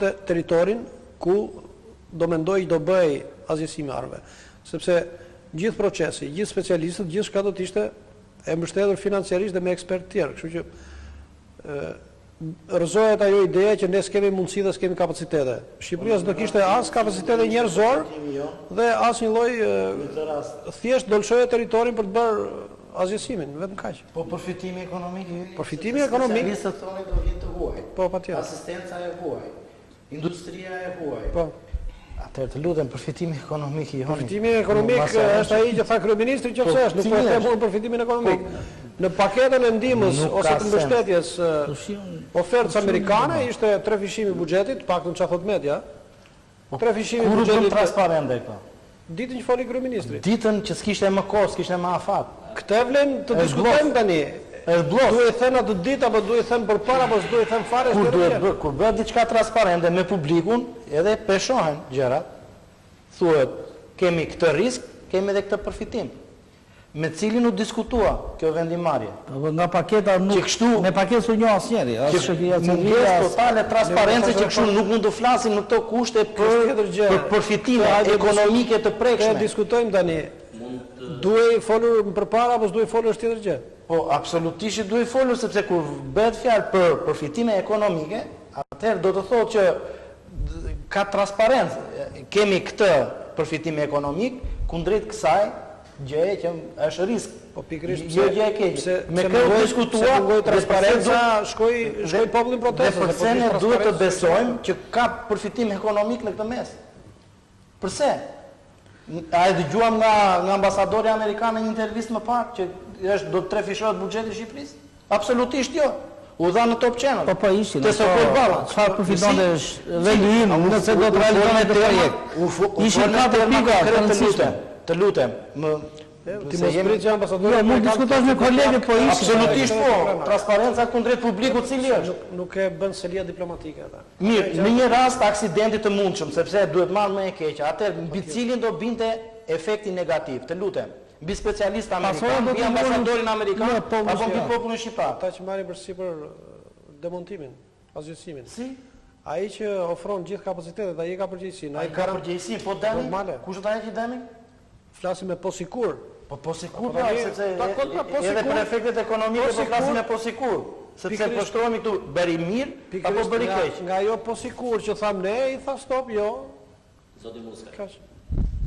të teritorin ku do mendoj do bëj asgjësimi arve. Sepse gjithë procesi, gjithë specialistët, gjithë shka do të ishte e mbështetur financiarisht dhe me ekspert tjerë. Kështu që rëzohet ajo ideja që ne s'kemi mundësi dhe s'kemi kapacitete. Shqipëria s'do kishte as kapacitete njerëzor dhe as një lloj thjesht dolçoje territorin për të bërë asgjësimin, vetëm kaq. Po përfitimi ekonomik? Përfitimi ekonomik. Specialistët thonë do vjen të huaj. Po patjetër. Asistenca e huaj. Industria e huaj. Po. Atëherë të lutem përfitimi ekonomik i joni. Përfitimi ekonomik është ai që tha kryeministri që është, nuk po e them unë përfitimin ekonomik. Në paketën e ndihmës ose të mbështetjes ofertës amerikane ishte 3 fishimi i buxhetit, paktën çfarë thot media. 3 fishimi i buxhetit transparente këto. Ditën që foli kryeministri. Ditën që s'kishte më kohë, s'kishte më afat. Këtë vlen të diskutojmë tani. Duhet thënë atë ditë apo duhet thënë përpara apo s'duhet thënë fare? Kur bëhet diçka transparente me publikun, edhe peshohen gjërat. Thuhet, kemi këtë risk, kemi edhe këtë përfitim. Me cilin u diskutua kjo vendimarrje. Nga paketa nuk me paketë s'u njoh asnjëri, as shoqëria civile, totale transparencë që kështu nuk mund të flasim në këto kushte për përfitime ekonomike të prekshme. Ne diskutojmë tani. Duhet folur përpara apo s'duhet folur është tjetër gjë? Po absolutisht duhet folur sepse kur bëhet fjalë për përfitime ekonomike, atëherë do të thotë që ka transparencë. Kemi këtë përfitim ekonomik, kundrejt kësaj gjëje që është risk. Po pikërisht gjë e keqe. Me këtë diskutuar transparenca shkoi popullin protestë. Dhe pse ne duhet të besojmë që ka përfitim ekonomik në këtë mes? Përse? A e dëgjuam nga ambasadori amerikan në një intervistë më parë që do të 3 fishohet buxheti i Shqipërisë? Absolutisht jo. U dha në Top Channel. Po ishin. Te Sokol Balla. Çfarë përfitonte vendi im nëse do të realizonte këtë projekt? Ishin 4 pika, të lutem. Ti mos prit që ambasadori. Jo, mund diskutosh me kolegët, po ishin. Absolutisht po. Transparenca kundrejt publikut cili është. Nuk e bën selia diplomatike ata. Mirë, në një rast aksidenti të mundshëm, sepse duhet marrë më e keq. Atëherë mbi cilin do binte efekti negativ? Të lutem. Mbi specialistë amerikanë, mbi ambasadorin amerikan, apo mbi popullin shqiptar? Ata që marrin përsipër demontimin, asgjësimin. Si? Ai që ofron gjithë kapacitetet, ai ka përgjegjësinë. Ai ka përgjegjësinë, po dani. Kush do ta heqë damin? Flasim me po sikur. Po sikur, sepse edhe për efektet ekonomike po flasim me po sikur. Sepse po shtrohemi këtu bëri mirë apo bëri keq. Nga ajo po sikur që tham ne, i tha stop, jo. Zoti Muska.